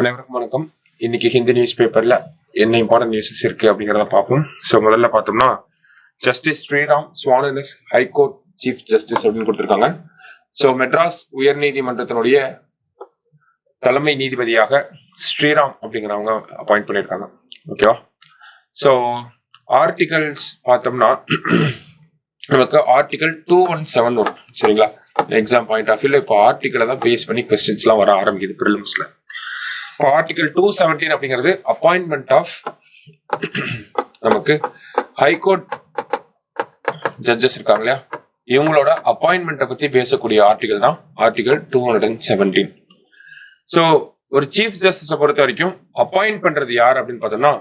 அனைவருக்கும் வணக்கம். இன்னைக்கு ஹிந்தி நியூஸ் பேப்பர்ல என்ன இம்பார்ட்டன்ட் நியூஸஸ் இருக்கு அப்படிங்கிறத பார்ப்போம். ஸோ முதல்ல பார்த்தோம்னா ஜஸ்டிஸ் ஸ்ரீராம் ஸ்வானஸ் ஹைகோர்ட் சீஃப் ஜஸ்டிஸ் அப்படின்னு கொடுத்துருக்காங்க. ஸோ மெட்ராஸ் உயர் நீதிமன்றத்தினுடைய தலைமை நீதிபதியாக ஸ்ரீராம் அப்படிங்கிறவங்க அப்பாயிண்ட் பண்ணியிருக்காங்க. ஓகேவா? ஸோ ஆர்டிகல்ஸ் பார்த்தோம்னா நமக்கு ஆர்டிகல் 217 வரும். சரிங்களா? எக்ஸாம் பாயிண்ட் ஆஃப் வியூல இப்போ ஆர்டிகலை தான் பேஸ் பண்ணி கொஸ்டின்ஸ்லாம் வர ஆரம்பிக்குது ப்ரிலிம்ஸ்ல. ஆர்டிகல் 217 அப்படிங்கிறது அப்பாயின்மெண்ட் ஆஃப் நமக்கு ஹைகோர்ட் ஜட்ஜஸ் இருக்காங்க இல்லையா, இவங்களோட அப்பாயின்மெண்ட்டை பத்தி பேசக்கூடிய ஆர்டிகல் தான் ஆர்டிகல் 217. ஸோ ஒரு சீஃப் ஜஸ்டிஸை பொறுத்த வரைக்கும் அப்பாயிண்ட் பண்றது யார் அப்படின்னு பார்த்தோம்னா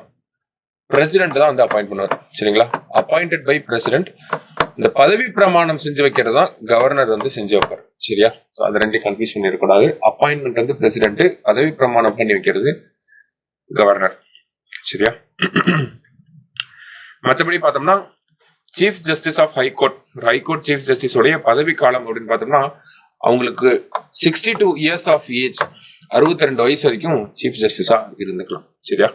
பிரசிடென்ட் தான் வந்து அப்பாயிண்ட் பண்ணுவார். சரிங்களா? Appointed by president. இந்த பதவி பிரமாணம் செஞ்சு வைக்கிறது தான் கவர்னர் வந்து செஞ்சு வைப்பார். சரியா? ஸோ அது ரெண்டையும் கன்ஃபியூஸ் பண்ணிடக்கூடாது. அப்பாயின்மெண்ட் வந்து பிரசிடென்ட், பதவி பிரமாணம் பண்ணி வைக்கிறது கவர்னர். சரியா? மற்றபடி பார்த்தோம்னா chief justice of high court chief justice உடைய பதவி காலம் அப்படின்னு பார்த்தோம்னா அவங்களுக்கு 62 இயர்ஸ் ஆஃப் ஏஜ், 62 வயசு வரைக்கும் சீஃப் ஜஸ்டிஸா இருந்துக்கலாம். சரியா?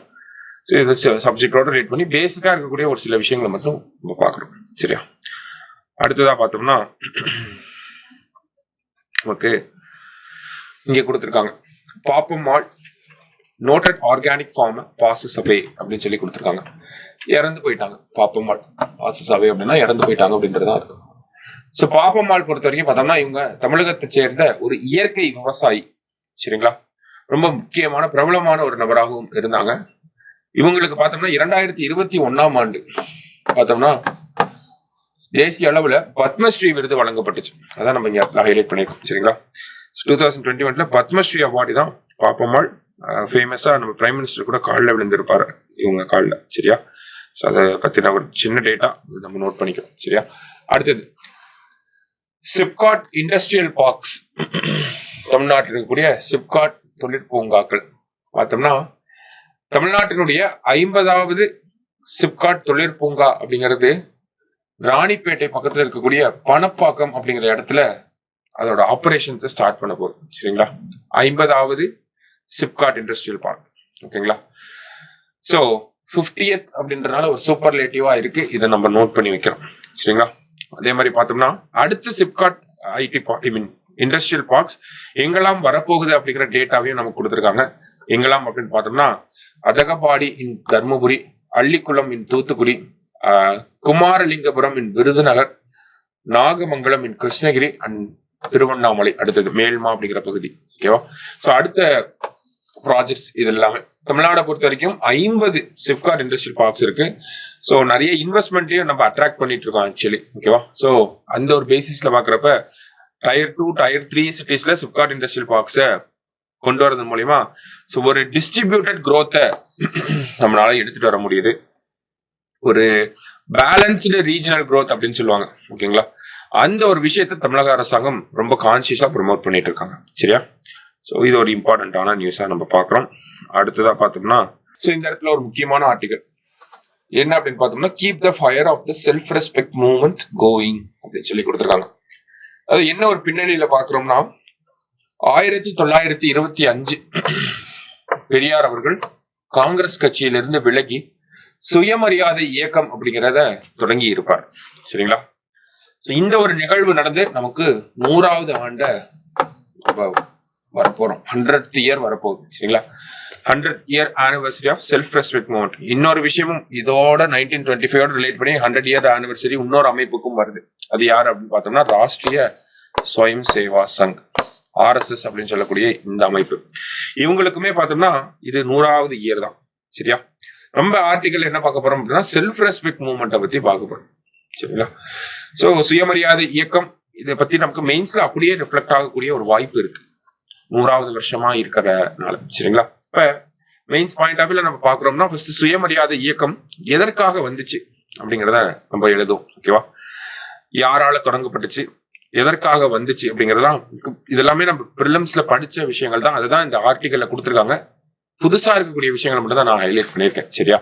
ஸோ இதை சப்ஜெக்டோட ரிலேட் பண்ணி பேசிக்கா இருக்கக்கூடிய ஒரு சில விஷயங்களை மட்டும் நம்ம பார்க்குறோம். சரியா? அடுத்ததா பார்த்தோம்னா ஓகே, இங்க கொடுத்துருக்காங்க Pappammal noted organic form bosses அவே அப்படின்னு சொல்லி கொடுத்துருக்காங்க. இறந்து போயிட்டாங்க. பாப்பம்மாள் பாசஸ் அவே அப்படின்னா இறந்து போயிட்டாங்க அப்படின்றதான் இருக்கும். ஸோ பாப்பம்மாள் பொறுத்த வரைக்கும் பார்த்தோம்னா இவங்க தமிழகத்தை சேர்ந்த ஒரு இயற்கை விவசாயி. சரிங்களா? ரொம்ப முக்கியமான பிரபலமான ஒரு நபராகவும் இருந்தாங்க. இவங்களுக்கு பார்த்தோம்னா 2021ஆம் ஆண்டு பார்த்தோம்னா தேசிய அளவுல பத்மஸ்ரீ விருது வழங்கப்பட்டுச்சு. அதான் நம்ம இங்க ஹைலைட் பண்ணிருக்கோம். சரிங்களா? 2021 பத்மஸ்ரீ அவார்டு தான் பாப்பம்மாள். ஃபேமஸா நம்ம பிரைம் மினிஸ்டர் கூட காலில் விழுந்திருப்பாரு இவங்க காலில். சரியா? ஸோ அதை பத்தின ஒரு சின்ன டேட்டா நம்ம நோட் பண்ணிக்கிறோம். சரியா? அடுத்தது சிப்காட் இண்டஸ்ட்ரியல் பார்க்ஸ். தமிழ்நாட்டில் இருக்கக்கூடிய சிப்காட் தொழிற்பூங்காக்கள் பார்த்தோம்னா தமிழ்நாட்டினுடைய 50வது சிப்காட் தொழிற்பூங்கா அப்படிங்கிறது ராணிப்பேட்டை பக்கத்துல இருக்கக்கூடிய பணப்பாக்கம் அப்படிங்கிற இடத்துல அதோட ஆபரேஷன்ஸை ஸ்டார்ட் பண்ண போகுது. சரிங்களா? 50வது சிப்காட் இண்டஸ்ட்ரியல் பார்க். ஓகேங்களா? ஸோ 50th அப்படின்றனால ஒரு சூப்பர்லேட்டிவா இருக்கு. இதை நம்ம நோட் பண்ணி வைக்கிறோம். சரிங்களா? அதே மாதிரி பார்த்தோம்னா அடுத்த சிப்காட் இண்டஸ்ட்ரியல் பார்க்ஸ் எங்கெல்லாம் வரப்போகுது அப்படிங்கிற டேட்டாவையும் நமக்கு கொடுத்துருக்காங்க. எங்கெல்லாம் அப்படின்னு பார்த்தோம்னா அதகபாடி இன் தர்மபுரி, அள்ளிக்குளம் இன் தூத்துக்குடி, குமாரலிங்கபுரம் இன் விருதுநகர், நாகமங்கலம் இன் கிருஷ்ணகிரி அண்ட் திருவண்ணாமலை. அடுத்தது மேல்மா அப்படிங்கிற பகுதி. ஓகேவா? ஸோ அடுத்த ப்ராஜெக்ட்ஸ் இது எல்லாமே தமிழ்நாடை பொறுத்த வரைக்கும் 50 சிப்காட் இண்டஸ்ட்ரியல் பார்க்ஸ் இருக்கு. ஸோ நிறைய இன்வெஸ்ட்மெண்ட்டையும் நம்ம அட்ராக்ட் பண்ணிட்டு இருக்கோம் ஆக்சுவலி. ஓகேவா? ஸோ அந்த ஒரு பேசிஸ்ல பாக்குறப்ப டயர் 2 டயர் 3 சிட்டிஸ்ல சிப்காட் இண்டஸ்ட்ரியல் பார்க்ஸை கொண்டு வரது மூலியமா ஸோ ஒரு டிஸ்ட்ரிபியூட்டட் குரோத்தை நம்மளால எடுத்துட்டு வர முடியுது. ஒரு பேலன்ஸ்டு ரீஜனல் குரோத் அப்படின்னு சொல்லுவாங்க. ஓகேங்களா? அந்த ஒரு விஷயத்தை தமிழக அரசாங்கம் ரொம்ப கான்சியஸா ப்ரொமோட் பண்ணிட்டு இருக்காங்க. சரியா? ஸோ இது ஒரு இம்பார்ட்டன்டான நியூஸா நம்ம பார்க்குறோம். அடுத்ததா பார்த்தோம்னா ஸோ இந்த இடத்துல ஒரு முக்கியமான ஆர்டிகல் என்ன அப்படின்னு பார்த்தோம்னா keep the fire of the self respect movement going அப்படின்னு சொல்லி கொடுத்துருக்காங்க. அது என்ன ஒரு பின்னணியில பாக்குறோம்னா 1925 பெரியார் அவர்கள் காங்கிரஸ் கட்சியிலிருந்து விலகி சுயமரியாதை இயக்கம் அப்படிங்கிறத தொடங்கி இருப்பார். சரிங்களா? இந்த ஒரு நிகழ்வு நடந்து நமக்கு 100வது ஆண்ட வரப்போறோம். 100th இயர் வரப்போகுது. சரிங்களா? 100th year anniversary of self respect movement. இன்னொரு விஷயமும் இதோட 1925 ரிலேட் பண்ணி 100 இயர் ஆனிவர்சரி இன்னொரு அமைப்புக்கும் வருது. அது யார் அப்படின்னு பார்த்தோம்னா ராஷ்டிரிய ஸ்வயம் சேவா சங், RSS அப்படின்னு சொல்லக்கூடிய இந்த அமைப்பு. இவங்களுக்குமே பார்த்தோம்னா இது 100வது இயர் தான். சரியா? ரொம்ப ஆர்டிகல் என்ன பார்க்க போறோம் அப்படின்னா செல்ஃப் ரெஸ்பெக்ட் மூவ்மெண்ட்டை பத்தி பார்க்க போறோம். சரிங்களா? ஸோ சுயமரியாதை இயக்கம் இதை பத்தி நமக்கு மெயின்ஸ்ல அப்படியே ரிஃப்ளெக்ட் ஆகக்கூடிய ஒரு வாய்ப்பு இருக்கு 100வது வருஷமா இருக்கிறனால. சரிங்களா? இப்ப மெயின்ஸ் பாயிண்ட் ஆஃப் வியூல நம்ம பாக்குறோம்னா ஃபர்ஸ்ட் சுயமரியாதை இயக்கம் எதற்காக வந்துச்சு அப்படிங்கிறத நம்ம எழுதுவோம். ஓகேவா? யாரால தொடங்கப்பட்டுச்சு, எதற்காக வந்துச்சு அப்படிங்கறதெல்லாம் இதெல்லாமே நம்ம பிரிலிம்ஸ்ல படிச்ச விஷயங்கள் தான். அதுதான் இந்த ஆர்டிகல்ல கொடுத்துருக்காங்க. புதுசா இருக்கக்கூடிய விஷயங்கள் மட்டும் தான் நான் ஹைலைட் பண்ணியிருக்கேன். சரியா?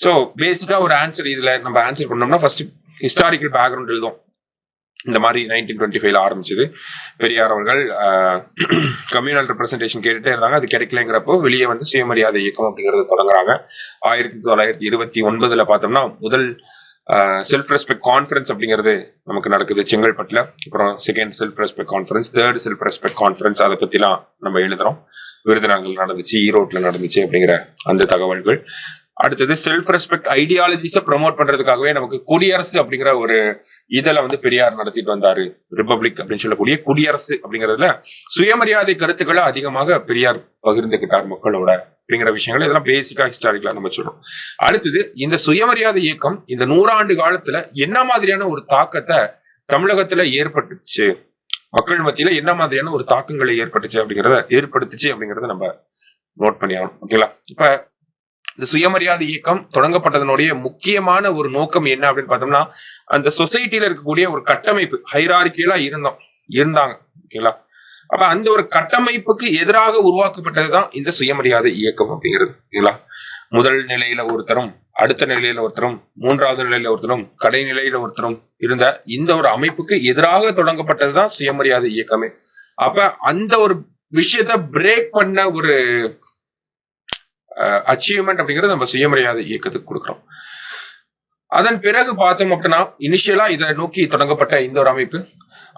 ஸோ பேசிக்கா ஒரு ஆன்சர் இதுல நம்ம ஆன்சர் பண்ணோம்னா ஃபர்ஸ்ட் ஹிஸ்டாரிக்கல் பேக்ரவுண்ட் எழுதும். இந்த மாதிரி 1925 ஆரம்பிச்சது. பெரியார் அவர்கள் கம்யூனல் ரெப்ரசன்டேஷன் கேட்டுட்டே இருந்தாங்க. அது கிடைக்கலங்கிறப்போ வெளியே வந்து சுயமரியாதை இயக்கம் அப்படிங்கறது தொடங்குறாங்க. 1929 பார்த்தோம்னா முதல் செல்ஃப் ரெஸ்பெக்ட் கான்ஃபரன்ஸ் அப்படிங்கிறது நமக்கு நடக்குது செங்கல்பட்டுல. அப்புறம் second self respect conference, third self respect conference, அதை பத்திலாம் நம்ம எழுதுறோம். விருதுநகர் நடந்துச்சு, ஈரோட்ல நடந்துச்சு அப்படிங்கிற அந்த தகவல்கள். அடுத்தது செல்ஃப் ரெஸ்பெக்ட் ஐடியாலஜிஸை ப்ரமோட் பண்றதுக்காகவே நமக்கு குடியரசு அப்படிங்கிற ஒரு இதழை வந்து பெரியார் நடத்திட்டு வந்தாரு. ரிப்பப்ளிக் அப்படின்னு சொல்லக்கூடிய குடியரசு அப்படிங்கிறதுல சுயமரியாதை கருத்துக்களை அதிகமாக பெரியார் பகிர்ந்துகிட்டார் மக்களோட அப்படிங்கிற விஷயங்கள். இதெல்லாம் பேசிக்கா ஹிஸ்டாரிக்கலா நம்ம சொல்றோம். அடுத்தது இந்த சுயமரியாதை இயக்கம் இந்த 100 ஆண்டு காலத்துல என்ன மாதிரியான ஒரு தாக்கத்தை தமிழகத்துல ஏற்பட்டுச்சு, மக்கள் மத்தியில என்ன மாதிரியான ஒரு தாக்கங்களை ஏற்பட்டுச்சு அப்படிங்கறத நம்ம நோட் பண்ணி ஆகணும். ஓகேங்களா? இப்ப இந்த சுயமரியாதை இயக்கம் தொடங்கப்பட்டதனுடைய முக்கியமான ஒரு நோக்கம் என்ன அப்படின்னு பார்த்தோம்னா, அந்த சொசைட்டில இருக்கக்கூடிய ஒரு கட்டமைப்பு ஹைரார்கியலா இருந்தாங்க. ஓகேங்களா? அப்ப அந்த ஒரு கட்டமைப்புக்கு எதிராக உருவாக்கப்பட்டதுதான் இந்த சுயமரியாதை இயக்கம் அப்படிங்கிறது. ஓகேங்களா? முதல் நிலையில ஒருத்தரும், அடுத்த நிலையில ஒருத்தரும், மூன்றாவது நிலையில ஒருத்தரும், கடைநிலையில ஒருத்தரும் இருந்த இந்த ஒரு அமைப்புக்கு எதிராக தொடங்கப்பட்டதுதான் சுயமரியாதை இயக்கமே. அப்ப அந்த ஒரு விஷயத்த பிரேக் பண்ண ஒரு அச்சீவ்மெண்ட் அப்படிங்கிறது நம்ம சுயமரியாதை இயக்கத்துக்கு கொடுக்கிறோம். அதன் பிறகு பார்த்தோம் அப்படின்னா, இனிஷியலா இதை நோக்கி தொடங்கப்பட்ட இந்த ஒரு அமைப்பு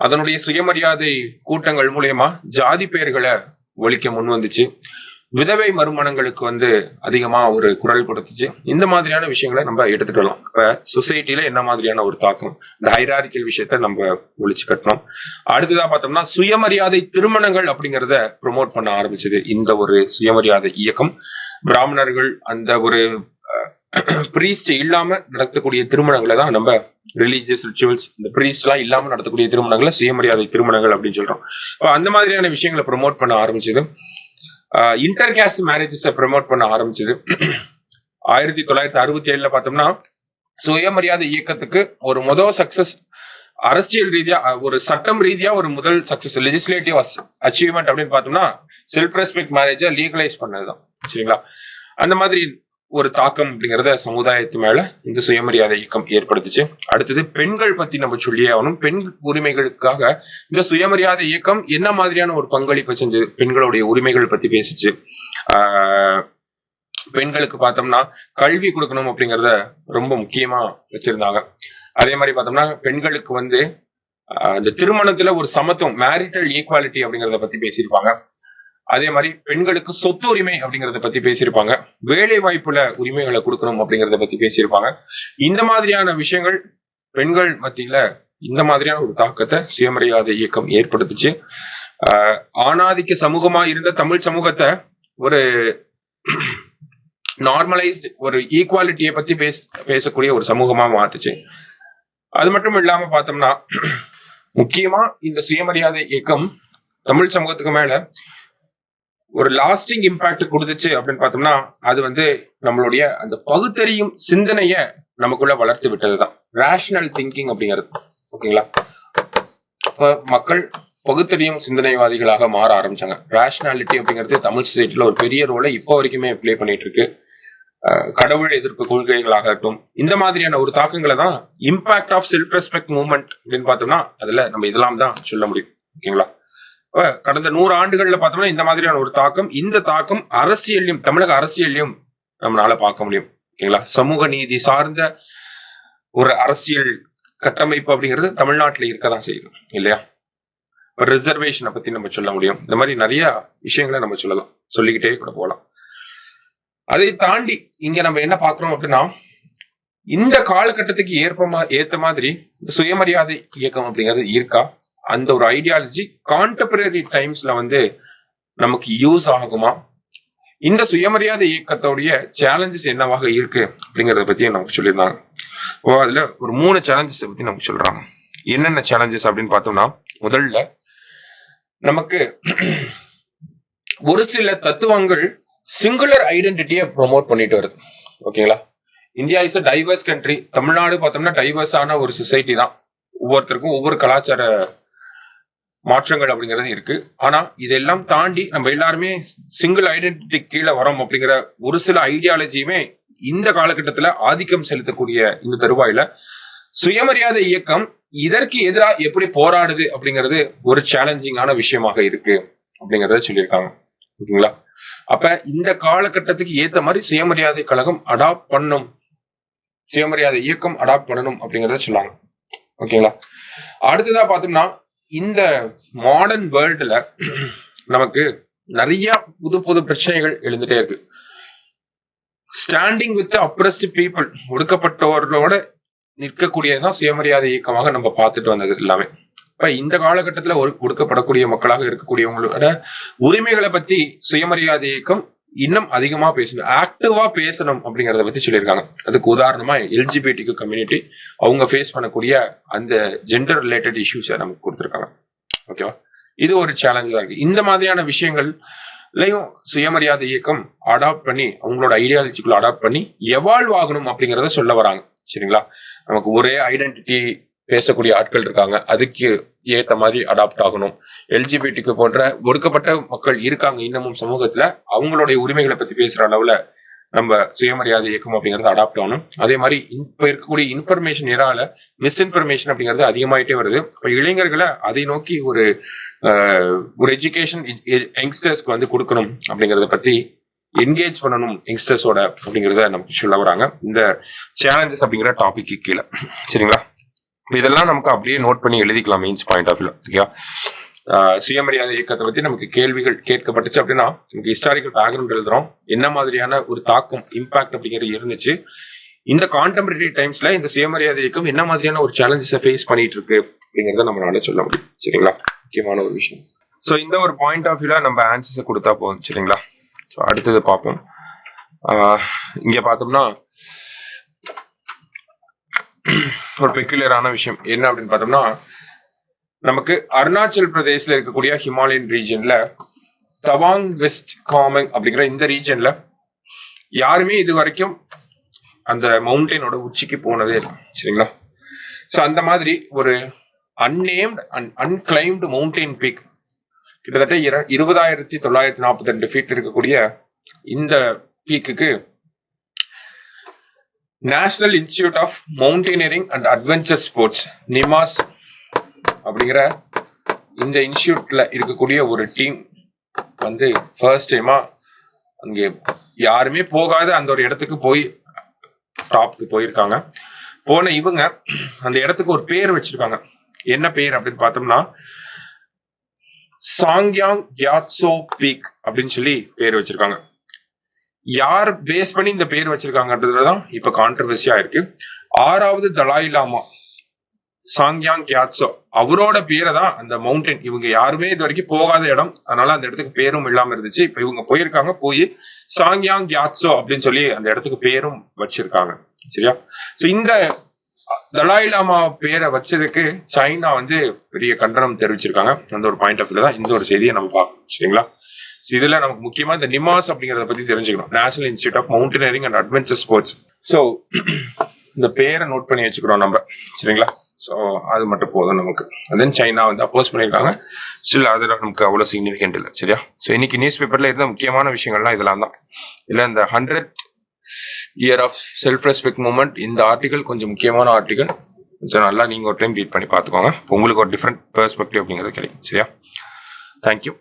அதனுடைய சுயமரியாதை கூட்டங்கள் மூலியமா ஜாதி பெயர்களை ஒழிக்க முன் வந்துச்சு. விதவை மறுமணங்களுக்கு வந்து அதிகமா ஒரு குரல் கொடுத்துச்சு. இந்த மாதிரியான விஷயங்களை நம்ம எடுத்துட்டு வரலாம். இப்ப சொசைட்டில என்ன மாதிரியான ஒரு தாக்கம், இந்த ஹைரார்கியல் விஷயத்த நம்ம ஒழிச்சு கட்டணும். அடுத்ததா பார்த்தோம்னா சுயமரியாதை திருமணங்கள் அப்படிங்கிறத ப்ரொமோட் பண்ண ஆரம்பிச்சது இந்த ஒரு சுயமரியாதை இயக்கம். பிராமணர்கள் அந்த ஒரு பிரீஸ்ட் இல்லாம நடத்தக்கூடிய திருமணங்களை தான் நம்ம ரிலீஜியஸ் ரிச்சுவல்ஸ், இந்த பிரீஸ்ட் எல்லாம் இல்லாம நடத்தக்கூடிய திருமணங்களை சுயமரியாதை திருமணங்கள் அப்படின்னு சொல்றோம். அந்த மாதிரியான விஷயங்களை ப்ரொமோட் பண்ண ஆரம்பிச்சது. இன்டர் காஸ்ட் மேரேஜஸை ப்ரொமோட் பண்ண ஆரம்பிச்சது. 1967 பார்த்தோம்னா சுயமரியாதை இயக்கத்துக்கு ஒரு முதல் சக்சஸ் அரசியல் ரீதியா, ஒரு சட்டம் ரீதியா ஒரு முதல் சக்சஸ் லெஜிஸ்லேட்டிவ் அச்சீவ்மெண்ட் அப்படின்னு பார்த்தோம்னா செல்ஃப் ரெஸ்பெக்ட் மேரேஜை லீகலைஸ் பண்ணதுதான். சரிங்களா? அந்த மாதிரி ஒரு தாக்கம் அப்படிங்கிறத சமுதாயத்து மேல இந்த சுயமரியாதை இயக்கம் ஏற்படுத்துச்சு. அடுத்தது பெண்கள் பத்தி நம்ம சொல்லியே ஆகணும். பெண் உரிமைகளுக்காக இந்த சுயமரியாதை இயக்கம் என்ன மாதிரியான ஒரு பங்களிப்பு செஞ்சு பெண்களுடைய உரிமைகள் பத்தி பேசிச்சு. பெண்களுக்கு பார்த்தோம்னா கல்வி கொடுக்கணும் அப்படிங்கிறத ரொம்ப முக்கியமா வச்சிருந்தாங்க. அதே மாதிரி பார்த்தோம்னா பெண்களுக்கு வந்து இந்த திருமணத்துல ஒரு சமத்துவம், மேரிட்டல் ஈக்வாலிட்டி அப்படிங்கிறத பத்தி பேசியிருப்பாங்க. அதே மாதிரி பெண்களுக்கு சொத்து உரிமை அப்படிங்கறத பத்தி பேசியிருப்பாங்க. வேலை வாய்ப்புல உரிமைகளை கொடுக்கணும் அப்படிங்கறத பத்தி பேசியிருப்பாங்க. இந்த மாதிரியான விஷயங்கள் பெண்கள் மத்தியில இந்த மாதிரியான ஒரு தாக்கத்தை சுயமரியாதை இயக்கம் ஏற்படுத்துச்சு. ஆணாதிக்க சமூகமா இருந்த தமிழ் சமூகத்தை ஒரு நார்மலைஸ்டு ஒரு ஈக்குவாலிட்டியை பத்தி பேசக்கூடிய ஒரு சமூகமா மாத்துச்சு. அது மட்டும் இல்லாம பார்த்தோம்னா முக்கியமா இந்த சுயமரியாதை இயக்கம் தமிழ் சமூகத்துக்கு மேல ஒரு லாஸ்டிங் இம்பாக்ட் கொடுத்துச்சு அப்படின்னு பார்த்தோம்னா அது வந்து நம்மளுடைய அந்த பகுத்தறியும் சிந்தனைய நமக்குள்ள வளர்த்து விட்டதுதான் ரேஷனல் திங்கிங் அப்படிங்கிறது. ஓகேங்களா? இப்ப மக்கள் பகுத்தறியும் சிந்தனைவாதிகளாக மாற ஆரம்பிச்சாங்க. ரேஷனாலிட்டி அப்படிங்கிறது தமிழ் சொசைட்டில ஒரு பெரிய ரோலை இப்போ வரைக்குமே பிளே பண்ணிட்டு இருக்கு. கடவுள் எதிர்ப்பு கொள்கைகளாகட்டும், இந்த மாதிரியான ஒரு தாக்கங்களை தான் impact of self respect movement அப்படின்னு பார்த்தோம்னா அதுல நம்ம இதெல்லாம் தான் சொல்ல முடியும். ஓகேங்களா? கடந்த 100 ஆண்டுகள்ல பார்த்தோம்னா இந்த மாதிரியான ஒரு தாக்கம், இந்த தாக்கம் அரசியலையும், தமிழக அரசியலையும் நம்மளால பார்க்க முடியும். ஓகேங்களா? சமூக நீதி சார்ந்த ஒரு அரசியல் கட்டமைப்பு அப்படிங்கிறது தமிழ்நாட்டில் இருக்கதான் செய்யும் இல்லையா? ரிசர்வேஷனை பத்தி நம்ம சொல்ல முடியும். இந்த மாதிரி நிறைய விஷயங்களை நம்ம சொல்லலாம், சொல்லிக்கிட்டே கூட போகலாம். அதை தாண்டி இங்க நம்ம என்ன பாக்குறோம் அப்படின்னா இந்த காலகட்டத்துக்கு ஏத்த மாதிரி இந்த சுயமரியாதை இயக்கம் அப்படிங்கிறது இருக்கா, அந்த ஒரு ஐடியாலஜி கான்டெம்பரரி டைம்ஸ்ல வந்து நமக்கு யூஸ் ஆகுமா, இந்த சுயமரியாதை இயக்கத்தோடைய சேலஞ்சஸ் என்னவாக இருக்கு அப்படிங்கறத பத்தி நமக்கு சொல்லியிருந்தாங்க. அதுல ஒரு 3 சேலஞ்சஸ் பத்தி நமக்கு சொல்றாங்க. என்னென்ன சேலஞ்சஸ் அப்படின்னு பார்த்தோம்னா, முதல்ல நமக்கு ஒரு சில தத்துவங்கள் சிங்குலர் ஐடென்டிட்டியை ப்ரொமோட் பண்ணிட்டு வருது. ஓகேங்களா? India is a divorce country. Tamil Nadu பார்த்தோம்னா டைவர்ஸான ஒரு சொசைட்டி தான். ஒவ்வொருத்தருக்கும் ஒவ்வொரு கலாச்சார மாற்றங்கள் அப்படிங்கிறது இருக்கு. ஆனா இதெல்லாம் தாண்டி நம்ம எல்லாருமே சிங்கிள் ஐடென்டிட்டி கீழே வரோம் அப்படிங்கிற ஒரு சில ஐடியாலஜியுமே இந்த காலகட்டத்துல ஆதிக்கம் செலுத்தக்கூடிய இந்த தருவாயில சுயமரியாதை இயக்கம் இதற்கு எதிராக எப்படி போராடுது அப்படிங்கிறது ஒரு சேலஞ்சிங்கான விஷயமாக இருக்கு அப்படிங்கறத சொல்லியிருக்காங்க. ஓகேங்களா? அப்ப இந்த காலகட்டத்துக்கு ஏத்த மாதிரி சுயமரியாதை கழகம் அடாப்ட் பண்ணும், சுயமரியாதை இயக்கம் அடாப்ட் பண்ணணும் அப்படிங்கறத சொன்னாங்க. ஓகேங்களா? அடுத்ததா பார்த்தோம்னா இந்த மாடர்ன் வேர்ல்டுல நமக்கு நிறைய புது புது பிரச்சனைகள் எழுந்துட்டே இருக்கு. ஸ்டாண்டிங் வித் அப்ரஸ்ட் பீப்புள், ஒடுக்கப்பட்டவர்களோட நிற்கக்கூடியதான் சுயமரியாதை இயக்கமாக நம்ம பார்த்துட்டு வந்தது எல்லாமே. இப்ப இந்த காலகட்டத்துல ஒடுக்கப்படக்கூடிய மக்களாக இருக்கக்கூடியவங்களோட உரிமைகளை பத்தி சுயமரியாதை இயக்கம் இன்னும் அதிகமா பேசணும், ஆக்டிவா பேசணும் அப்படிங்கறத பத்தி சொல்லியிருக்காங்க. அதுக்கு உதாரணமா எல்ஜிபிடி கம்யூனிட்டி அவங்க ஃபேஸ் பண்ணக்கூடிய அந்த ஜெண்டர் ரிலேட்டட் இஷ்யூஸை நமக்கு கொடுத்துருக்காங்க. ஓகேவா? இது ஒரு சேலஞ்சா இருக்கு. இந்த மாதிரியான விஷயங்கள்லயும் சுயமரியாதை இயக்கம் அடாப்ட் பண்ணி அவங்களோட ஐடியாலஜிக்குள்ள அடாப்ட் பண்ணி எவால்வ் ஆகணும் அப்படிங்கறத சொல்ல வராங்க. சரிங்களா? நமக்கு ஒரே ஐடென்டிட்டி பேசக்கூடிய ஆட்கள் இருக்காங்க, அதுக்கு ஏத்த மாதிரி அடாப்ட் ஆகணும். எல்ஜிபிடிக்கு போன்ற ஒடுக்கப்பட்ட மக்கள் இருக்காங்க இன்னமும் சமூகத்துல, அவங்களுடைய உரிமைகளை பத்தி பேசுற அளவுல நம்ம சுயமரியாதை இயக்கம் அப்படிங்கறது அடாப்ட் ஆகணும். அதே மாதிரி இப்ப இருக்கக்கூடிய இன்ஃபர்மேஷன் ஏரால மிஸ்இன்ஃபர்மேஷன் அப்படிங்கிறது அதிகமாயிட்டே வருது. இப்ப இளைஞர்களை அதை நோக்கி ஒரு எஜுகேஷன் யங்ஸ்டர்ஸ்க்கு வந்து கொடுக்கணும் அப்படிங்கறத பத்தி என்கேஜ் பண்ணணும் யங்ஸ்டர்ஸோட அப்படிங்கிறத நமக்கு சொல்ல வராங்க இந்த சேலஞ்சஸ் அப்படிங்கிற டாபிக் கீழே. சரிங்களா? இதெல்லாம் நமக்கு அப்படியே நோட் பண்ணி எழுதிக்கலாம் mains point of view. Okay, சுயமரியாதை இயக்கத்தை பத்தி நமக்கு கேள்விகள் கேட்கப்பட்டுச்சு அப்படின்னா நமக்கு ஹிஸ்டாரிக்கல் பேக்ரவுண்ட் எழுதுறோம், என்ன மாதிரியான ஒரு தாக்கம் இம்பாக்ட் அப்படிங்கிறது இருந்துச்சு, இந்த கான்டெம்பரரி டைம்ஸ்ல இந்த சுயமரியாதை இயக்கம் என்ன மாதிரியான ஒரு சேலஞ்சஸை ஃபேஸ் பண்ணிட்டு இருக்கு அப்படிங்கிறத நம்மளால சொல்ல முடியும். சரிங்களா? முக்கியமான ஒரு விஷயம். ஸோ இந்த ஒரு பாயிண்ட் ஆஃப் வியூல நம்ம ஆன்சர்ஸை கொடுத்தா போதும். சரிங்களா? ஸோ அடுத்தது பார்ப்போம். இங்க பார்த்தோம்னா ஒரு பெக்குலரான விஷயம் என்ன அப்படின்னு பார்த்தோம்னா, நமக்கு அருணாச்சல் பிரதேசில் இருக்கக்கூடிய ஹிமாலயன் ரீஜன்ல தவாங் வெஸ்ட் காமெங் அப்படிங்கிற இந்த ரீஜன்ல யாருமே இது வரைக்கும் அந்த மவுண்டனோட உச்சிக்கு போனதே இல்லை. சரிங்களா? ஸோ அந்த மாதிரி ஒரு unnamed and unclaimed mountain peak கிட்டத்தட்ட 20,942 ஃபீட் இருக்கக்கூடிய இந்த பீக்குக்கு national institute of mountaineering and adventure sports NIMAS அப்படிங்கிற இந்த இன்ஸ்டிடியூட்ல இருக்கக்கூடிய ஒரு டீம் வந்து ஃபர்ஸ்ட் டைமா அங்கே யாருமே போகாத அந்த ஒரு இடத்துக்கு போய் டாப்க்கு போயிருக்காங்க. போன இவங்க அந்த இடத்துக்கு ஒரு பேர் வச்சிருக்காங்க. என்ன பேர் அப்படின்னு பார்த்தோம்னா சாங்யாங் கியாட்சோ பீக் அப்படின்னு சொல்லி பேர் வச்சிருக்காங்க. யார் பேஸ் பண்ணி இந்த பேர் வச்சிருக்காங்கன்றதுதான் இப்ப கான்ட்ரவர்சியா இருக்கு. 6வது தலாய் லாமா சாங்யாங் கியாட்சோ அவரோட பேரை தான் அந்த மவுண்டன், இவங்க யாருமே இது வரைக்கும் போகாத இடம், அதனால அந்த இடத்துக்கு பேரும் இல்லாம இருந்துச்சு. இப்ப இவங்க போயிருக்காங்க, போய் சாங்யாங் கியாட்சோ அப்படின்னு சொல்லி அந்த இடத்துக்கு பேரும் வச்சிருக்காங்க. சரியா? சோ இந்த தலாய் லாமா பேரை வச்சதுக்கு சைனா வந்து பெரிய கண்டனம் தெரிவிச்சிருக்காங்க. அந்த ஒரு பாயிண்ட் ஆஃப் வியூல தான் இந்த ஒரு செய்தியை நம்ம பார்க்கணும். சரிங்களா? இதுல நமக்கு முக்கியமா இந்த நிமாஸ் அப்படிங்கறத பத்தி தெரிஞ்சுக்கணும், national institute of mountaineering and adventure sports. So இந்த பேரை நோட் பண்ணி வச்சுக்கிறோம் நம்ம. சரிங்களா? ஸோ அது மட்டும் போதும் நமக்கு. தென் சைனா வந்து அப்போஸ் பண்ணியிருக்காங்க, ஸ்டில் அது நமக்கு அவ்வளோ சிக்னிஃபிகண்ட் இல்லை. சரியா? ஸோ இன்னைக்கு நியூஸ் பேப்பர்ல இருந்த முக்கியமான விஷயங்கள்லாம் இதெல்லாம் தான். இல்லை இந்த 100th year of self respect movement, இந்த ஆர்டிகல் கொஞ்சம் முக்கியமான ஆர்டிகல். கொஞ்சம் நல்லா நீங்க ஒரு டைம் ரீட் பண்ணி பார்த்துக்கோங்க, உங்களுக்கு ஒரு டிஃப்ரெண்ட் பெர்ஸ்பெக்டிவ் அப்படிங்கிறது கிடைக்கும். சரியா? தேங்க்யூ.